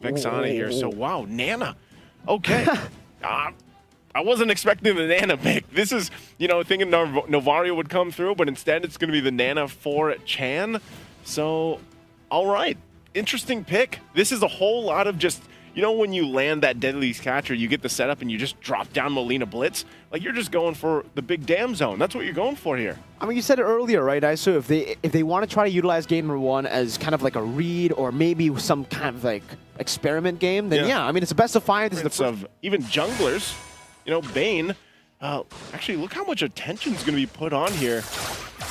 Vexana here. So, wow, Nana. Okay. I wasn't expecting the Nana pick. This is, thinking Novario would come through, but instead it's going to be the Nana for Chan. So, all right. Interesting pick. This is a whole lot of just, when you land that Deadly Catcher, you get the setup and you just drop down Molina Blitz. Like, you're just going for the big dam zone. That's what you're going for here. I mean, you said it earlier, right, Iso? If they want to try to utilize game number 1 as kind of like a read or maybe some kind of like experiment game, then yeah, I mean, it's a best of 5. This is the first of even junglers. Bane. Actually, look how much attention is going to be put on here.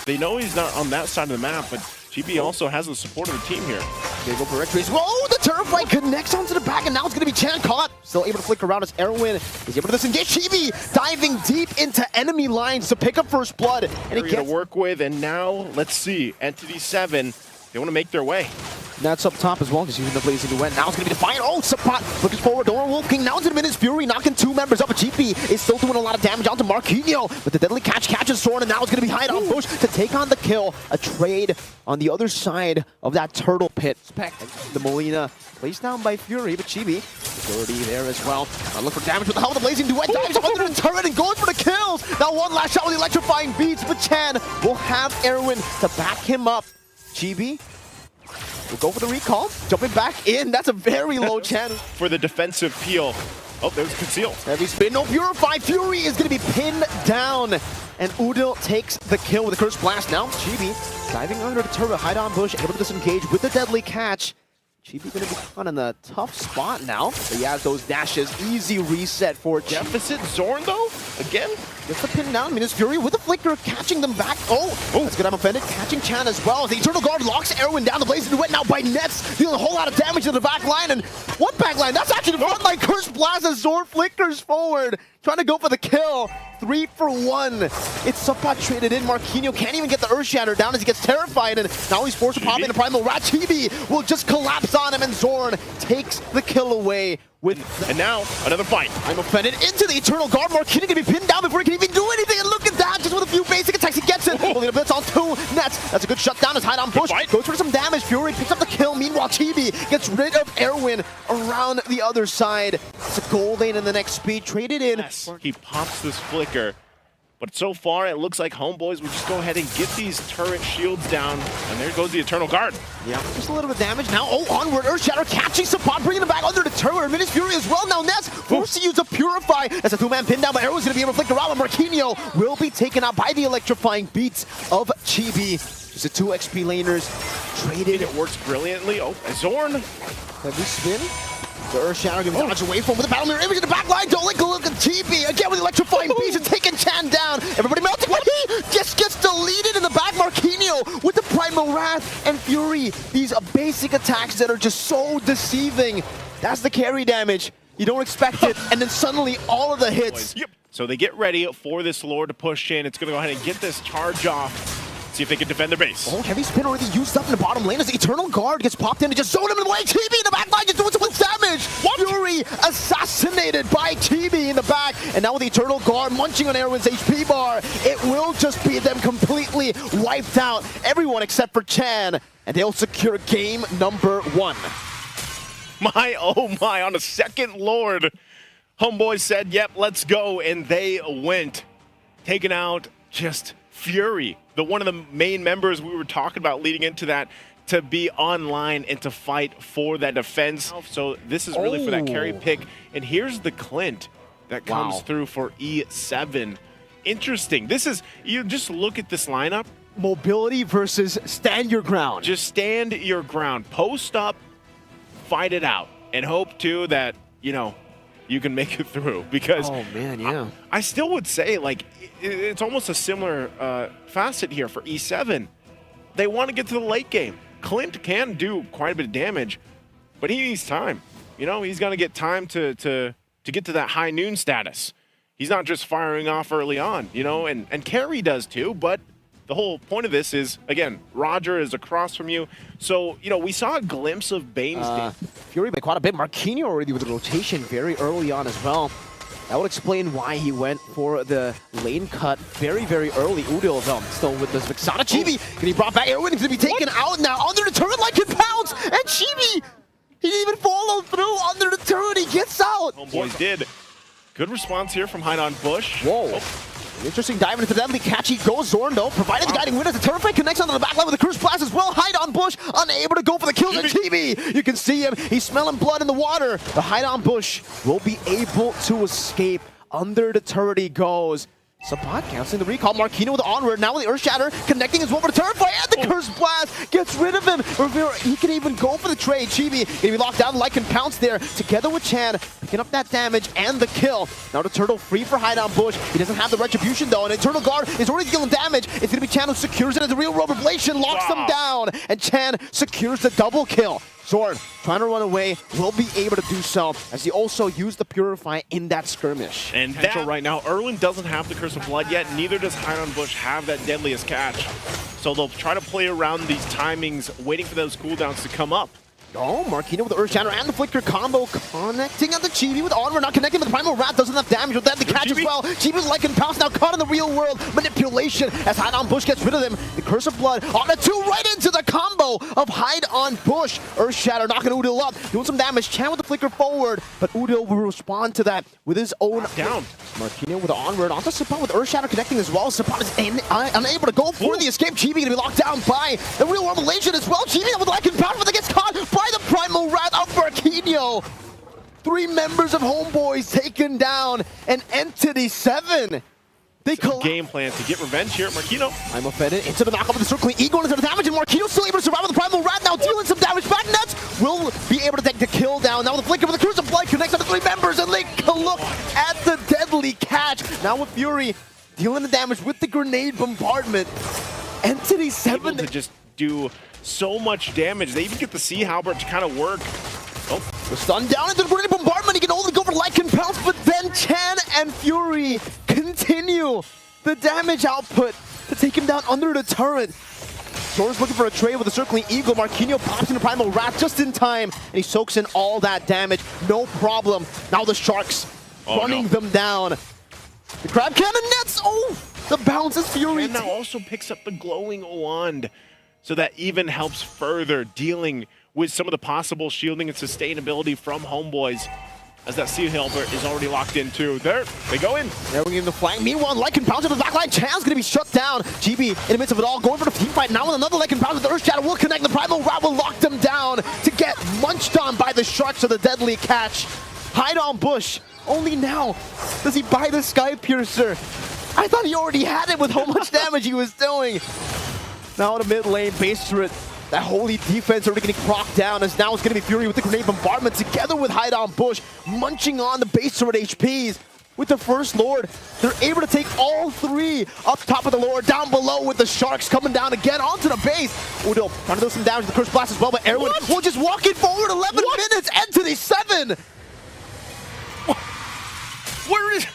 They know he's not on that side of the map, but GB also has the support of the team here. They go for Rectories. Whoa, the turf fight connects onto the back, and now it's going to be Chan caught. Still able to flick around as Erwin is able to disengage. Chibi diving deep into enemy lines to pick up first blood. And he gets to work with, and now, let's see, Entity 7, they want to make their way. That's up top as well, just using the Blazing Duet. Now it's going to be Defiant. Oh, Sapot looking forward. Dora Wolf King now into the Minutes Fury, knocking 2 members up. But GP is still doing a lot of damage onto Marquinhos. But the Deadly Catch catches Soren, and now it's going to be Hide on Bush to take on the kill. A trade on the other side of that turtle pit. The Molina placed down by Fury, but Chibi ability there as well. Look for damage with the help of the Blazing Duet. Dives under the turret and goes for the kills. Now one last shot with the electrifying beats, but Chan will have Erwin to back him up. Chibi will go for the recall, jumping back in. That's a very low chance. For the defensive peel. Oh, there's Conceal. Heavy spin, no Purify. Fury is going to be pinned down. And Udil takes the kill with a Curse Blast. Now Chibi diving under the turret, Hide on Bush, able to disengage with the Deadly Catch. Chibi going to be caught in a tough spot now. But he has those dashes. Easy reset for Deficit Zorn, though? Again? Gets the pin down. Minus Fury with a flicker, catching them back. Oh, that's good. I'm offended. Catching Chan as well. The Eternal Guard locks Erwin down. The Blazing Duet now by Nets, dealing a whole lot of damage to the back line. And what back line? That's actually the front line. Curse Blast as Zorn flickers forward, trying to go for the kill. 3 for 1. It's Sapot traded in. Marquinhos can't even get the Earth Shatter down as he gets terrified, and now he's forced to pop into Primal Rat. Chibi will just collapse on him, and Zorn takes the kill away. And now, another fight. I'm offended into the Eternal Guard. Marquinhos gonna be pinned down before he can even do anything, and look at that, just with a few basic attacks, he gets it. Only a bit on 2 Nets. That's a good shutdown as Hide on Bush goes for some damage. Fury picks up the kill. Meanwhile, Chibi gets rid of Erwin around the other side. It's a gold lane in the next speed. Traded in. Yes. He pops this flicker. But so far, it looks like Homeboys will just go ahead and get these turret shields down. And there goes the Eternal Guard. Yeah, just a little bit of damage. Now, onward, Earth Shatter catching Sapot, bringing him back under the turret. Minus Fury as well. Now Ness forced to use a Purify. That's a 2-man pin down, but Arrow's going to be able to flick around. And Marquinhos will be taken out by the electrifying beats of Chibi. Just the 2 XP laners traded. It works brilliantly. Oh, Zorn. Heavy spin. The Earth Shatter going to dodge away from with the Battle Mirror image in the back line. Don't look at Chibi again with the electrifying beats and taking Chan down. Everybody melting, but he just gets deleted in the back. Marquinhos with the Primal Wrath and Fury. These basic attacks that are just so deceiving. That's the carry damage. You don't expect it, and then suddenly all of the hits. Yep. So they get ready for this Lord to push in. It's going to go ahead and get this charge off. See if they can defend their base. Oh, heavy spin already used up in the bottom lane as the Eternal Guard gets popped in and just zoned him in the way. Chibi in the back line just doing some damage. What? Fury assassinated by Chibi in the back. And now with the Eternal Guard munching on Erwin's HP bar, it will just be them completely wiped out. Everyone except for Chan. And they'll secure game number 1. My, oh my, on a second Lord. Homeboys said, yep, let's go. And they went. Taking out just Fury, one of the main members we were talking about leading into that, to be online and to fight for that defense. So this is really for that carry pick. And here's the Clint that comes through for E7. Interesting. This is, you just look at this lineup. Mobility versus stand your ground. Just stand your ground. Post up, fight it out, and hope too that, you can make it through, because oh man, yeah. I still would say, like, it's almost a similar facet here for E7. They want to get to the late game. Clint can do quite a bit of damage, but he needs time. He's going to get time to get to that high noon status. He's not just firing off early on, and Carry does too, but the whole point of this is, again, Roger is across from you. So, we saw a glimpse of Bane's Fury by quite a bit. Marquinhos already with the rotation very early on as well. That would explain why he went for the lane cut very, very early. Udil, though, still with this Vexana. Chibi, can he brought back? Erwin is going to be taken out now under the turret like it pounds. And Chibi He didn't even follow through under the turret. He gets out. Homeboys did. Good response here from Hide on Bush. Whoa. Interesting dive into the deadly catch. He goes Zorn though, provided the guiding win as the turret fight connects onto the back line with the Curse Blast as well. Hide on Bush, unable to go for the kills. And Chibi, you can see him. He's smelling blood in the water. The Hide on Bush will be able to escape. Under the turret he goes. Sapat canceling the recall. Marquino with the onward. Now with the Earth Shatter connecting as well for the turret fight. And the Curse Blast gets rid of him. Rivera, he can even go for the trade. Chibi gonna be locked down. Lycan pounce there together with Chan, picking up that damage and the kill. Now the turtle free for Hide on Bush. He doesn't have the retribution though. And Eternal Guard is already dealing damage. It's gonna be Chan who secures it as the real world revelation locks them down. And Chan secures the double kill. Zorn, trying to run away, will be able to do so as he also used the Purify in that skirmish. And that right now, Erwin doesn't have the Curse of Blood yet, neither does Hide on Bush have that Deadliest Catch. So they'll try to play around these timings, waiting for those cooldowns to come up. Oh, Marquino with the Earth Shatter and the Flicker combo connecting on the Chibi with Onward, not connecting with the Primal Wrath, doesn't have damage with that, the catch as well. Chibi's Lycan Pounce now caught in the real world manipulation as Hide on Bush gets rid of him. The Curse of Blood on a 2 right into the combo of Hide on Bush. Earth Shatter knocking Udil up, doing some damage. Chan with the Flicker forward, but Udil will respond to that with his own down. Marquino with the Onward onto Sapat with Earth Shatter connecting as well. Sapat is unable to go for the escape. Chibi gonna be locked down by the real world revelation as well. Chibi with Lycan Pounce, but gets caught by the Primal Wrath of Marquino. 3 members of Homeboys taken down, and Entity 7. They game plan to get revenge here at Marquino. I'm offended into the knockup of the Circling Eagle into the damage, and Marquino still able to survive with the Primal Wrath now dealing some damage back. Nets will be able to take the kill down. Now with the Flicker with the Curse of Blood connects on the 3 members, and they can look at the deadly catch. Now with Fury dealing the damage with the grenade bombardment. Entity 7 able to just do so much damage. They even get the Sea Halberd to kind of work. Oh, the stun down into the grenade bombardment. He can only go for Lycan Pounce, but then Chan and Fury continue the damage output to take him down under the turret. Zorn's looking for a trade with the Circling Eagle. Marquino pops into Primal Wrath just in time, and he soaks in all that damage. No problem. Now the Sharks running them down. The Crab Cannon nets. Oh, the bounce is Fury. And now also picks up the Glowing Wand, so that even helps further dealing with some of the possible shielding and sustainability from Homeboys, as that Sea Halberd is already locked in too. There, they go in. There we give the flank. Meanwhile, Lycan Pounce to the back line. Chan's gonna be shut down. GB in the midst of it all, going for the team fight now with another Lycan Pounce with the Earth Shadow will connect. The Primal Wrath will lock them down to get munched on by the Sharks of the deadly catch. Hide on Bush. Only now does he buy the Sky Piercer. I thought he already had it with how much damage he was doing. Now in the mid lane, base turret. That holy defense already getting procced down, as now it's going to be Fury with the grenade bombardment together with Hide on Bush, munching on the base turret HPs. With the First Lord, they're able to take all 3 up top of the Lord, down below with the Sharks coming down again onto the base. Udil trying to do some damage to the Curse Blast as well, but Erwin will just walk it forward 11 minutes, Entity 7. Where is...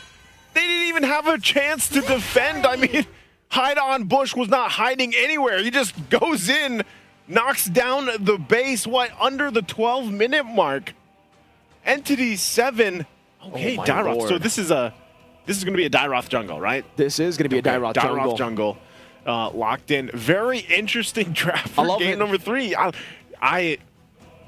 They didn't even have a chance to defend. I mean, Hide on Bush was not hiding anywhere. He just goes in, knocks down the base, under the 12-minute mark. Entity 7. Okay, Dairoth. So this is going to be a Dairoth jungle, right? This is going to be a Dairoth jungle. Dairoth jungle locked in. Very interesting draft for game number 3. I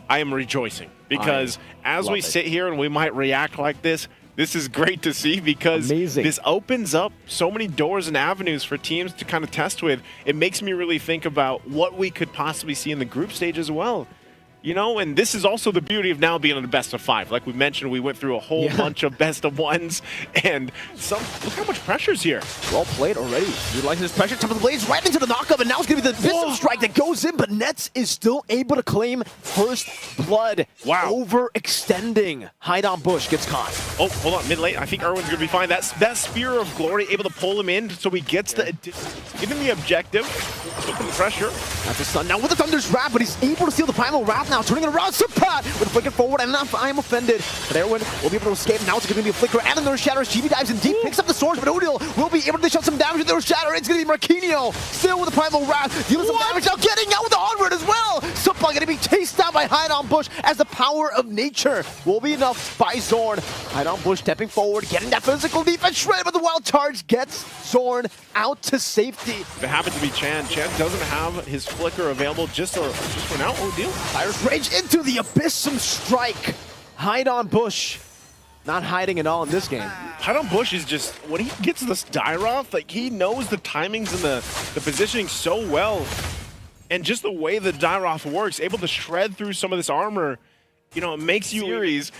am rejoicing because as we sit here and we might react like this is great to see, because this opens up so many doors and avenues for teams to kind of test with. It makes me really think about what we could possibly see in the group stage as well. You know, and this is also the beauty of now being on the best of 5. Like we mentioned, we went through a whole bunch of best of 1s, and look how much pressure's here. Well played already. Utilizing this pressure, top of the blades right into the knockup, and now it's going to be the Pistol Strike that goes in, but Nets is still able to claim First Blood. Wow. Overextending. Hide on Bush gets caught. Oh, hold on, mid lane. I think Erwin's going to be fine. That Spear of Glory able to pull him in, so he gets the, give him the objective, put the pressure. That's a stun now with the Thunder's Wrath, but he's able to steal the Primal Wrath now, turning it around. Sapat with a flicker forward, and I am offended. But Erwin will be able to escape. Now it's going to be a flicker and another Shatter. GB dives in deep, picks up the swords, but Udil will be able to dish out some damage with the Shatter. It's going to be Marquino still with the Primal Wrath, dealing some damage now, getting out with the onward as well. Sapat going to be chased down by by Hide on Bush as the power of nature will be enough by Zorn. Hide on Bush stepping forward, getting that physical defense shred, but the wild charge gets Zorn out to safety. If it happened to be Chan, Chan doesn't have his flicker available just for now. Oh, deal. Fires Rage into the Abyssum Strike. Hide on Bush. Not hiding at all in this game. Hide on Bush is just, when he gets this Dyroth, like he knows the timings and the positioning so well. And just the way the Dyroth works, able to shred through some of this armor, you know, it makes you series.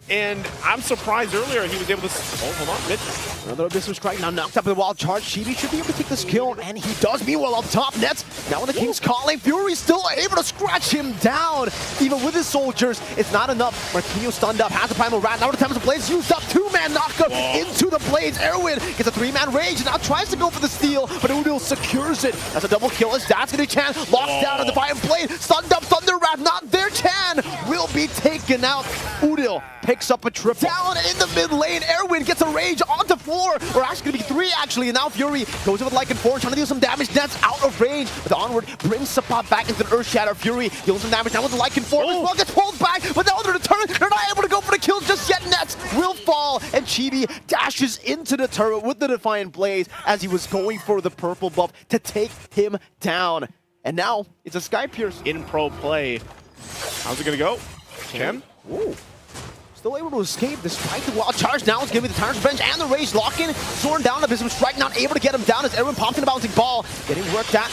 And I'm surprised earlier he was able to, oh, hold on, mid. Another Abyssum Strike now knocked up with the wild charge. Chibi should be able to take this kill, and he does. Meanwhile, up top, Nets. Now when the King's calling, Fury still able to scratch him down. Even with his soldiers, it's not enough. Marquinhos stunned up, has the Primal Rat. Now the time of the Blades used up. 2-man knockup into the Blades. Erwin gets a 3-man rage, and now tries to go for the steal, but Udil secures it. That's a double kill as that's gonna be Chan. Locks down on the Defiant Blade. Stunned up, Thunder Wrath, not there. Chan will be taken out. Udil picks up a triple. Down in the mid lane, Erwin gets a rage onto 4, or actually gonna be 3 actually, and now Fury goes in with Lycan 4, trying to deal some damage. Nets out of range, but the onward brings Sapat back into the Earth Shatter. Fury dealing some damage now with the Lycan 4. This ball gets pulled back, but now they're the turret. They're not able to go for the kills just yet. Nets will fall, and Chibi dashes into the turret with the Defiant Blaze as he was going for the purple buff to take him down. And now it's a Sky Pierce. In pro play. How's it gonna go? Chan? Ooh. Still able to escape despite the wild charge. Now it's going to be the Tyrant's Revenge and the Rage lock-in. Zorn down, Abyssum Strike, not able to get him down as Erwin pops in a bouncing ball. Getting worked at.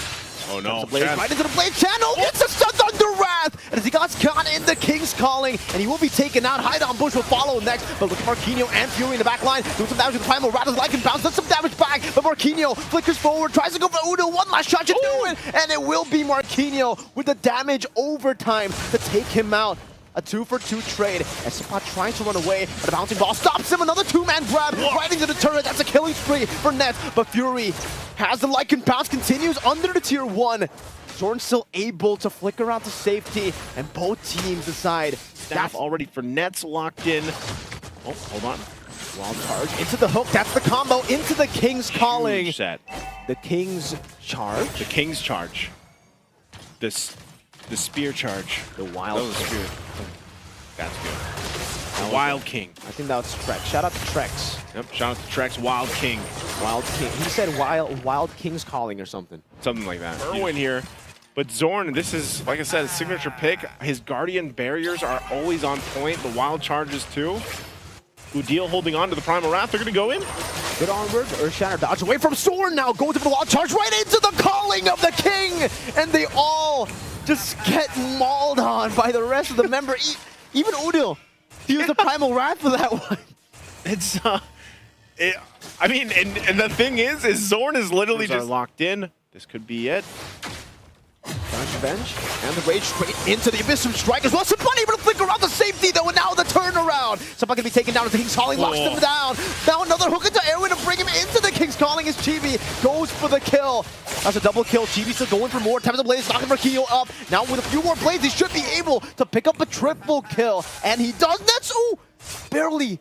Oh no, Blaze right into the Blade channel. It's a stun Thunder Wrath. And as he got caught in the King's Calling, and he will be taken out. Hide on Bush will follow next. But look at Marquinhos and Fury in the back line. Doing some damage with the Primal Rat as Lycan bounce. Does some damage back. But Marquinhos flickers forward. Tries to go for Udo. One last shot to do it. And it will be Marquinhos with the damage overtime to take him out. A 2-for-2 trade as Sapat trying to run away, but the bouncing ball stops him. Another 2-man grab right into the turret. That's a killing spree for Nets, but Fury has the Lycan bounce, continues under the tier 1. Zorn still able to flicker out to safety, and both teams decide. Staff already for Nets locked in. Oh, hold on. Wild charge into the hook. That's the combo into the King's Calling. Huge set. The King's Charge. The King's Charge. The spear charge. The Wild King. Spear. That's good. The Wild King. I think that was Trex. Shout out to Trex. Yep, shout out to Trex, Wild King. Wild King. He said Wild King's Calling or something. Something like that. Erwin here. But Zorn, this is, like I said, a signature pick. His Guardian barriers are always on point. The Wild Charges too. Udil holding on to the Primal Wrath. They're going to go in. Good onward. Earth Shatter dodge away from Zorn now. Goes for the Wild Charge right into the Calling of the King. And they all just get mauled on by the rest of the member. Even Udil, he was a Primal Wrath for that one. It's, I mean, and the thing is Zorn is literally just locked in. This could be it. Revenge and the Rage straight into the Abyssum Strike as well. Sapat able to flicker out the safety though, and now the turnaround. Sapat gonna be taken down as the King's Calling locks them down. Now another hook into Erwin to bring him into the King's Calling as Chibi goes for the kill. That's a double kill. Chibi still going for more. Time of the Blaze knocking Marquinhos up. Now with a few more blades, he should be able to pick up a triple kill, and he does. That's barely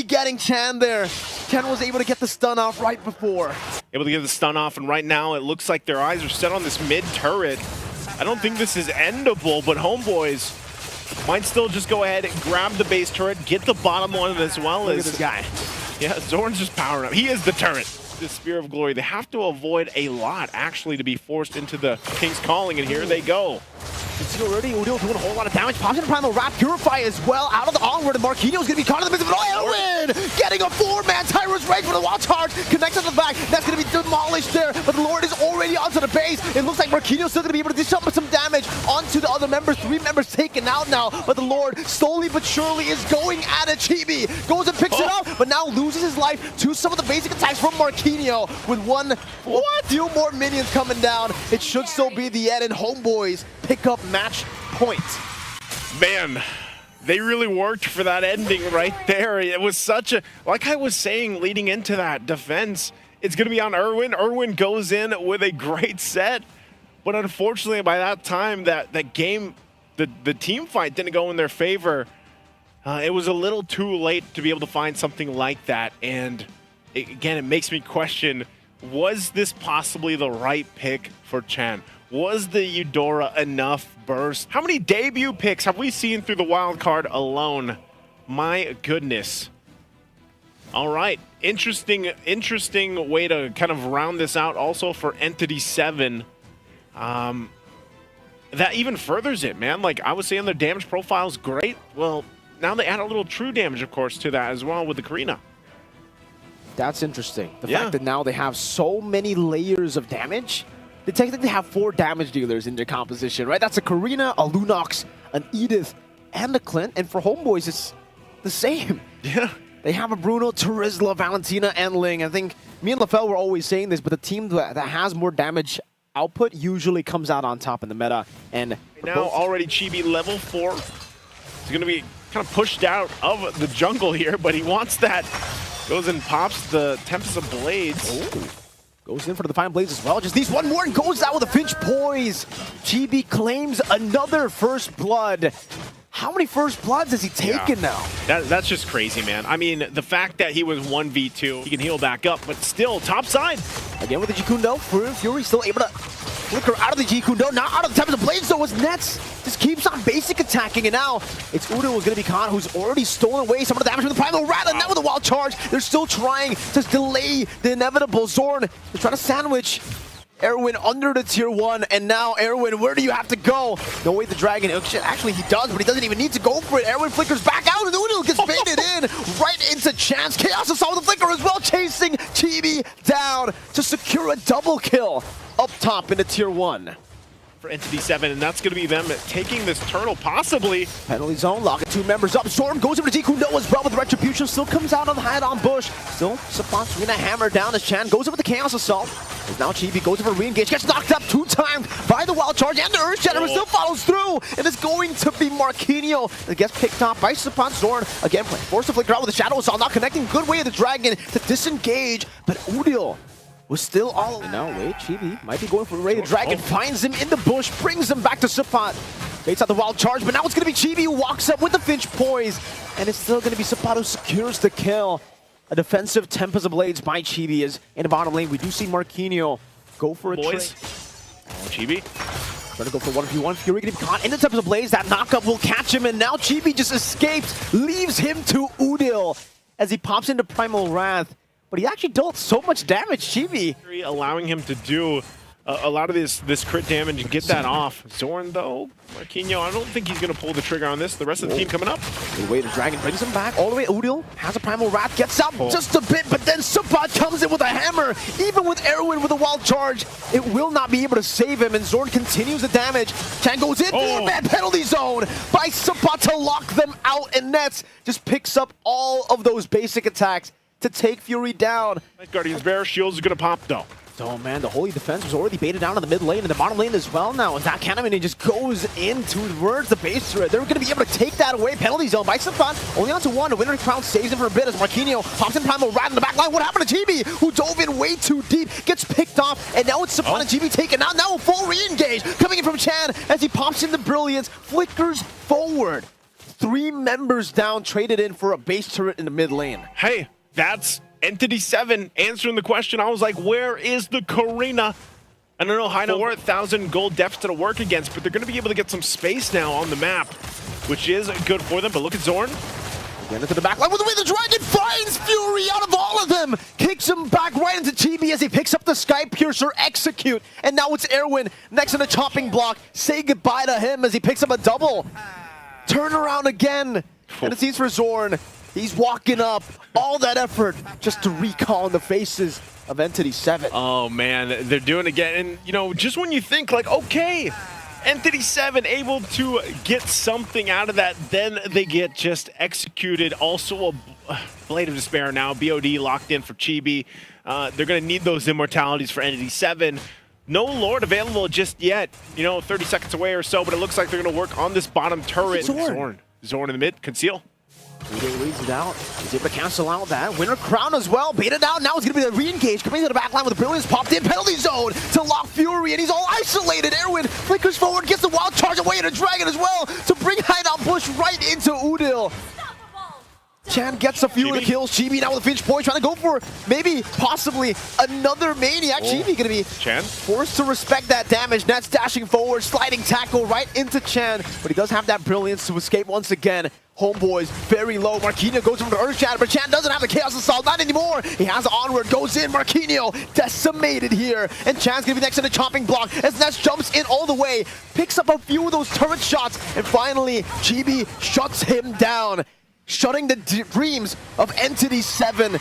getting Chan there. Chan was able to get the stun off right before. Able to get the stun off, and right now it looks like their eyes are set on this mid turret. I don't think this is endable, but Homeboys might still just go ahead and grab the base turret, get the bottom one as well. Look at this guy. Yeah, Zorn's just powering up. He is the turret. The Spear of Glory. They have to avoid a lot, actually, to be forced into the King's Calling, and here they go. You see already, Udil doing a whole lot of damage. Pops in a Primal Wrath, Purify as well. Out of the onward, and Marquinhos going to be caught in the midst of it. Oh, Erwin getting a 4-man Tyrant's Rage for the Wild Charge. Connects on the back. That's going to be demolished there, but the Lord is already onto the base. It looks like Marquinhos still going to be able to dish up some damage onto the other members. 3 members taken out now, but the Lord slowly but surely is going at it. Chibi goes and picks it up, but now loses his life to some of the basic attacks from Marquinhos with a few more minions coming down. It should still be the end, and Homeboys pick up match point. Man, they really worked for that ending right there. It was such a, like I was saying leading into that defense, it's going to be on Erwin. Erwin goes in with a great set, but unfortunately by that time that game, the team fight didn't go in their favor. It was a little too late to be able to find something like that, and again, it makes me question Was this possibly the right pick for Chan? Was the Eudora enough burst? How many debut picks have we seen through the wild card alone? My goodness. All right, interesting way to kind of round this out also for Entity 7. That even furthers it, man. Like I was saying, their damage profile is great. Well, now they add a little true damage, of course, to that as well with the Karina. That's interesting. The fact that now they have so many layers of damage. They technically have 4 damage dealers in their composition, right? That's a Karina, a Lunox, an Edith, and a Clint. And for Homeboys, it's the same. Yeah. They have a Bruno, Terizla, Valentina, and Ling. I think me and LaFell were always saying this, but the team that has more damage output usually comes out on top in the meta. And now already Chibi level 4. He's going to be kind of pushed out of the jungle here, but he wants that. Goes and pops the Tempest of Blades. Ooh. Goes in for the Fine Blades as well. Just needs one more and goes out with a Finch Poise. Chibi claims another first blood. How many first bloods has he taken now? That's just crazy, man. I mean, the fact that he was 1v2, he can heal back up, but still, top side. Again with the G Kundo, Fury still able to flicker out of the G Kundo, not out of the Tempest of Blades, though, as Nets just keeps on basic attacking, and now it's Udo who's going to be caught, who's already stolen away some of the damage from the Primal Rat, and now with the Wild Charge, they're still trying to delay the inevitable. Zorn is trying to sandwich Erwin under the tier 1, and now Erwin, where do you have to go? No way the Dragon, actually he does, but he doesn't even need to go for it. Erwin flickers back out, and Udo gets baited in right into Chance. Chaos Assault with the flicker as well, chasing Chibi down to secure a double kill up top into tier 1. For Entity 7, and that's going to be them taking this turtle, possibly. Penalty zone, locking 2 members up. Storm goes over to G Kundo as well with Retribution. Still comes out on the head on Bush. Still, Sapant's going to hammer down as Chan goes over the Chaos Assault. As now Chibi goes over re-engage, gets knocked up 2 times by the Wild Charge, and the Earth Shatter still follows through. And it's going to be Marquinhos that gets picked off by Sapant. Zorn again forced to flicker out with the Shadow Assault, not connecting. Good way of the Dragon to disengage, but Udil was still all. And now wait, Chibi might be going for the Rated Dragon, finds him in the bush, brings him back to Sapant. Baits out the Wild Charge, but now it's going to be Chibi who walks up with the Finch Poise, and it's still going to be Sapant who secures the kill. A defensive Tempest of Blades by Chibi is in the bottom lane. We do see Marquinhos go for a trade. Chibi trying to go for 1v1. Fury going to be caught in the Tempest of Blades. That knockup will catch him, and now Chibi just escapes, leaves him to Udil as he pops into Primal Wrath. But he actually dealt so much damage, Chibi. Allowing him to do a lot of this crit damage and get that off. Zorn, though, Marquinhos, I don't think he's going to pull the trigger on this. The rest of the team coming up. The way the Dragon brings him back all the way. Udil has a Primal Wrath, gets out just a bit, but then Sapant comes in with a hammer. Even with Erwin with a Wild Charge, it will not be able to save him, and Zorn continues the damage. Chan goes in for a bad penalty zone by Sapant to lock them out, and Nets just picks up all of those basic attacks to take Fury down. Guardian's Bear Shields is going to pop, though. Oh man, the Holy Defense was already baited down in the mid lane and the bottom lane as well now. As that Cannon just goes in towards the base turret. They're going to be able to take that away. Penalty zone by Sapant. Only on to 1. The Winter Crown saves him for a bit as Marquinhos pops in Primal Rat in the back line. What happened to Chibi, who dove in way too deep, gets picked off, and now it's Sapant and Chibi taken out. Now a full re-engage coming in from Chan as he pops in the Brilliance, flickers forward. 3 members down, traded in for a base turret in the mid lane. Hey, that's Entity 7 answering the question. I was like, where is the Karina? I don't know, Hino, we're at 1,000 gold deficit to work against, but they're going to be able to get some space now on the map, which is good for them. But look at Zorn. Again into the back line with the way the Dragon finds Fury out of all of them. Kicks him back right into Chibi as he picks up the Sky Piercer, execute. And now it's Erwin next in the chopping block. Say goodbye to him as he picks up a double. Turn around again. And it seems for Zorn. He's walking up, all that effort just to recall the faces of Entity 7. Oh man, they're doing it again. And you know, just when you think like, okay, Entity 7 able to get something out of that, then they get just executed. Also a Blade of Despair now, BOD locked in for Chibi. They're gonna need those immortalities for Entity 7. No Lord available just yet, you know, 30 seconds away or so, but it looks like they're gonna work on this bottom turret. Zorn in the mid, conceal. Udo leads it out. He's able to cancel out that. Winter Crown as well. Baited out. Now it's going to be the re-engage. Coming to the back line with the Brilliance popped in. Penalty zone to lock Fury. And he's all isolated. Erwin flickers forward. Gets the Wild Charge away. And a Dragon as well to bring Hideout Bush right into Udil. Chan gets a few of the kills. Chibi now with the Finch point, trying to go for maybe, possibly another Maniac. Oh. Chibi gonna be Chan? forced to respect that damage. Nets dashing forward, sliding tackle right into Chan, but he does have that brilliance to escape once again. Homeboys very low. Marquinhos goes from the Earth Shatter, but Chan doesn't have the Chaos Assault, not anymore. He has Onward, goes in. Marquinhos decimated here, and Chan's gonna be next to the chopping block as Nets jumps in all the way, picks up a few of those turret shots, and finally Chibi shuts him down, shutting the dreams of Entity 7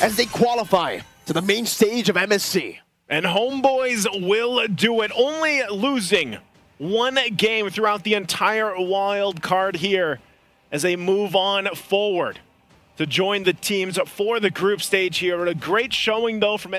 as they qualify to the main stage of MSC. And Homeboys will do it, only losing one game throughout the entire wild card here as they move on forward to join the teams for the group stage here. A great showing though from